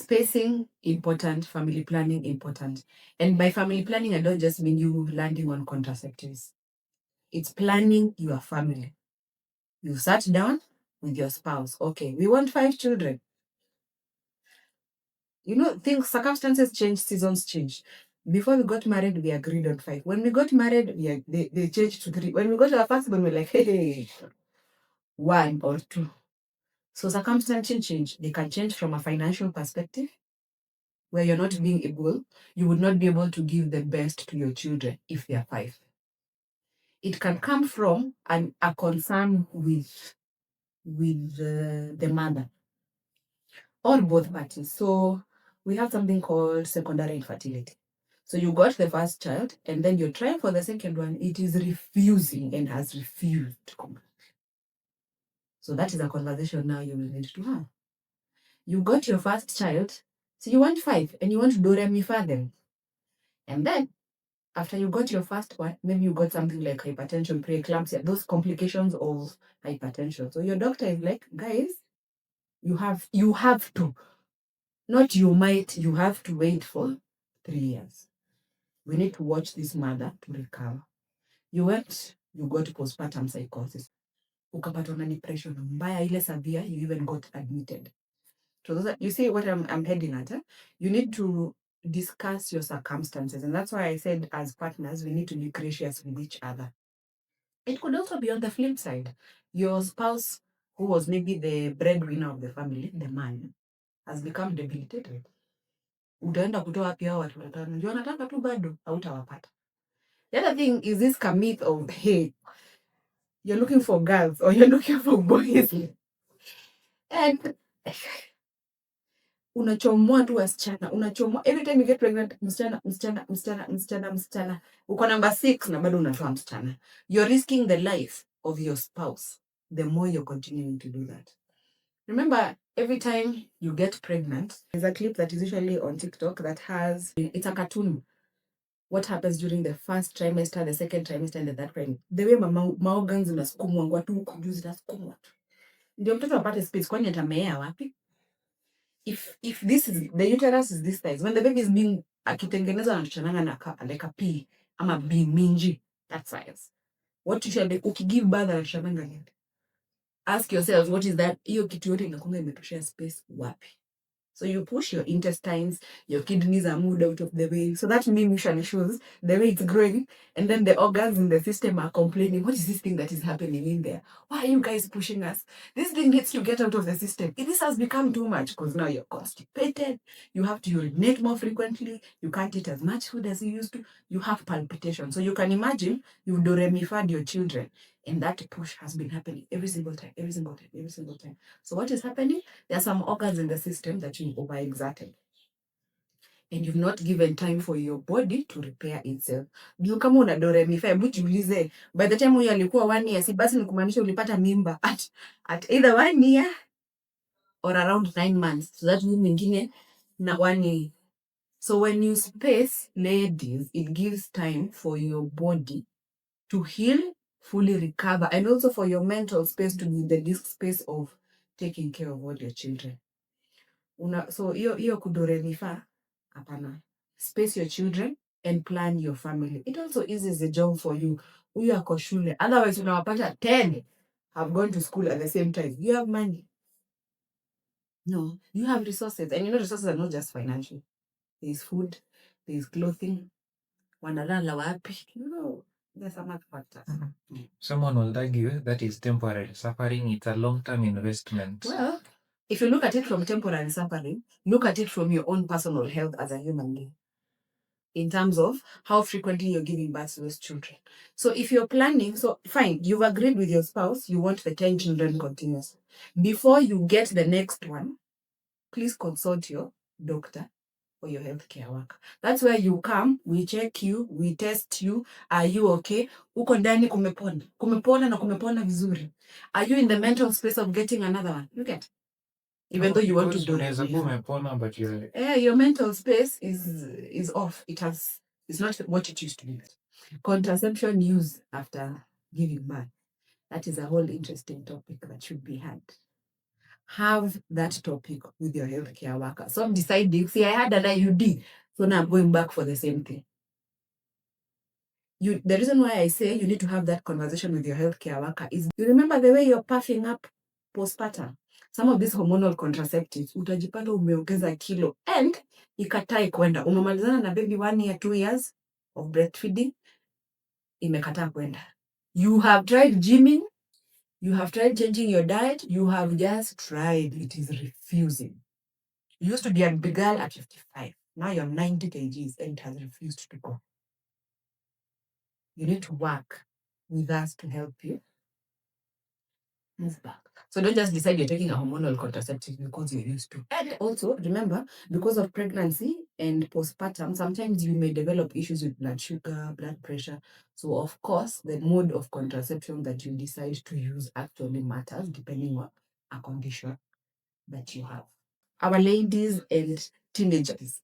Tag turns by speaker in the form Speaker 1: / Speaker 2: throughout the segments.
Speaker 1: spacing important, family planning important. And by family planning, I don't just mean you landing on contraceptives. It's planning your family. You sat down with your spouse. Okay, we want 5 children. Things, circumstances change, seasons change. Before we got married, we agreed on 5. When we got married, they changed to 3. When we got our first born, we're like, hey, 1 or 2. So circumstances change. They can change from a financial perspective, where you're not being able, you would not be able to give the best to your children if they are 5. It can come from a concern with the mother or both parties. So we have something called secondary infertility. So you got the first child and then you're trying for the second one. It is refusing and has refused. So that is a conversation now you will need to have. You got your first child, so you want 5 and you want to do re-mi-fa them. And then after you got your first one, maybe you got something like hypertension, preeclampsia, those complications of hypertension. So your doctor is like, guys, you have to, not you might, you have to wait for 3 years. We need to watch this mother to recover. You got postpartum psychosis. Ukapatwa na depression mbaya ile severe, you even got admitted. So you see what I'm heading at. You need to discuss your circumstances. And that's why I said as partners, we need to be gracious with each other. It could also be on the flip side. Your spouse, who was maybe the breadwinner of the family, the man, has become debilitated. Utaenda kutoa wapi hao watu watano? Ndio nataka tu bado hautawapata. The other thing is this myth of, hey, you're looking for girls or you're looking for boys. And unachomoa tu wasichana, unachomoa every time you get pregnant, msichana. Uko number 6 na bado unatoa msichana. You're risking the life of your spouse the more you're continuing to do that. Remember, every time you get pregnant, there's a clip that is usually on TikTok that it's a cartoon. What happens during the first trimester, the second trimester, and the third trimester. The way maorgans zinasukumwa ngwa tu huko juu zinasukumwa tu. Ndio mtoto apate space, kwani atamea wapi? If this is the uterus is this size, when the baby is being akitengenezwa na tuchananga na like a P ama B minji, that size. What you should ukigive birth na tuchananga nini? Ask yourselves, what is that? Hiyo kitu yote inakuwa imetoshea space wapi? So you push your intestines, your kidneys are moved out of the way. So that meme usually shows the way it's growing, and then the organs in the system are complaining, what is this thing that is happening in there? Why are you guys pushing us? This thing needs to get out of the system. This has become too much because now you're constipated, you have to urinate more frequently, you can't eat as much food as you used to, you have palpitation. So you can imagine you've do-re-mi-fa'd your children, and that push has been happening every single time. So what is happening? There are some organs in the system that you've overexerted. And you've not given time for your body to repair itself. Juu kama una do-re-mi-fa, hebu jiulize, by the time huyo alikuwa 1 year, si basi ni kumaanisha ulipata mimba at either 1 year or around 9 months. So that means mingine na 1 year. So when you space, ladies, it gives time for your body to heal, fully recover, and also for your mental space to be the space of taking care of all your children. So hiyo kudoremifa, hapana. Space your children and plan your family. It also eases the job for you. Huyu ako shule. Otherwise, unawapata 10 have gone to school at the same time. You have money. No, you have resources. And resources are not just financial. There's food, there's clothing. Wanalala wapi? There's some other factors.
Speaker 2: Someone will argue that is temporary suffering. It's a long-term investment.
Speaker 1: Well, if you look at it from temporary suffering, look at it from your own personal health as a human being, in terms of how frequently you're giving birth to those children. So if you're planning, so fine, you've agreed with your spouse, you want the 10 children continuous. Before you get the next one, please consult your doctor or your healthcare worker. That's where you come, we check you, we test you. Are you okay? Uko ndani kumepona na kumepona vizuri. Are you in the mental space of getting another one? You get? Even though you want to do
Speaker 2: it. But
Speaker 1: your mental space is off. It's not what it used to be. Contraception use after giving birth. That is a whole interesting topic that should be had. have that topic with your healthcare worker. So I'm deciding, see, I had an IUD, so now I'm going back for the same thing. The reason why I say you need to have that conversation with your healthcare worker is, you remember the way you're puffing up postpartum. Some of these hormonal contraceptives, utajipata umeongeza kilo and ikatai kwenda. Umemalizana na baby 1 year, 2 years of breastfeeding, imekataa kwenda. You have tried gymming, you have tried changing your diet, you have just tried, it is refusing. You used to be a big girl at 55. Now you're 90 kgs and it has refused to go. You need to work with us to help you move back. So don't just decide you're taking a hormonal contraceptive because you're used to. And also, remember, because of pregnancy and postpartum, sometimes you may develop issues with blood sugar, blood pressure. So, of course, the mode of contraception that you decide to use actually matters depending on a condition that you have. Our ladies and teenagers,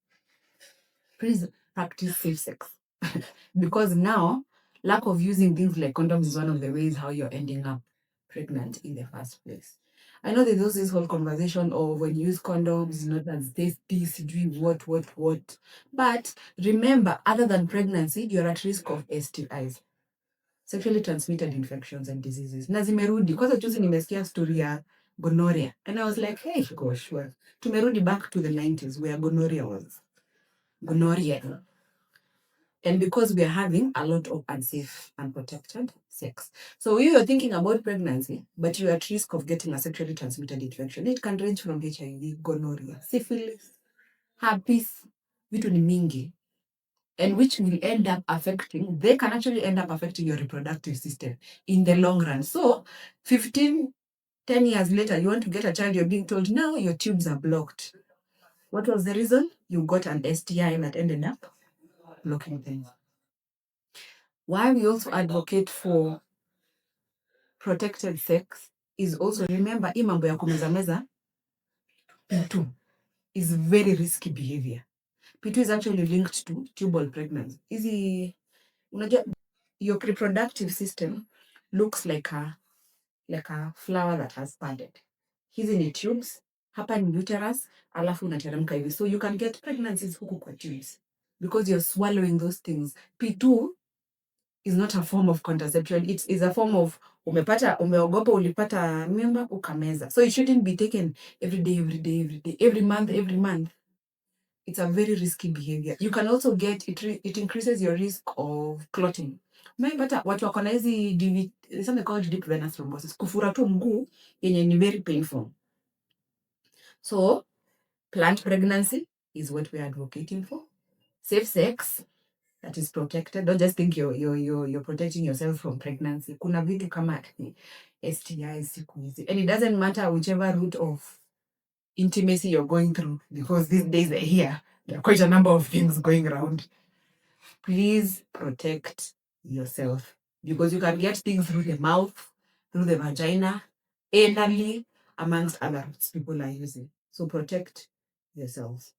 Speaker 1: please practice safe sex. Because now, lack of using things like condoms is one of the ways how you're ending up pregnant in the first place. I know there's also this whole conversation of when you use condoms, not as safety, doing what. But remember, other than pregnancy, you're at risk of STIs, sexually transmitted infections and diseases. Na zimerudi. Kwanza juzi nimesikia story ya gonorrhea. And I was like, hey, gosh, well, tumerudi back to the 90s where gonorrhea was. Gonorrhea. And because we are having a lot of unsafe, unprotected sex. So you're thinking about pregnancy, but you're at risk of getting a sexually transmitted infection. It can range from HIV, gonorrhea, syphilis, herpes, vitu ni mingi. And which will end up affecting, they can actually end up affecting your reproductive system in the long run. So 10 years later, you want to get a child, you're being told, now your tubes are blocked. What was the reason? You got an STI that ended up blocking things. Why we also advocate for protected sex is also, remember, hii mambo ya kumeza P2 is very risky behavior. P2 is actually linked to tubal pregnancy. Unajua, your reproductive system looks like a flower that has budded. Hizi ni tubes, hapa ni uterus, alafu unateremka hivi. So you can get pregnancies huku kwa tubes because you're swallowing those things. P2 is not a form of contraception. It is a form of umeogopa ulipata mimba ukameza. So it shouldn't be taken every day, every month. It's a very risky behavior. You can also get, it increases your risk of clotting. Umepata watu wako na hizi something called deep venous thrombosis. Kufura tu mguu yenye ni very painful. So planned pregnancy is what we're advocating for. Safe sex that is protected. Don't just think you're protecting yourself from pregnancy. Kuna vitu kama STIs siku hizi. And it doesn't matter whichever route of intimacy you're going through, because these days are here. There are quite a number of things going around. Please protect yourself, because you can get things through the mouth, through the vagina, anally, amongst other routes people are using. So protect yourselves.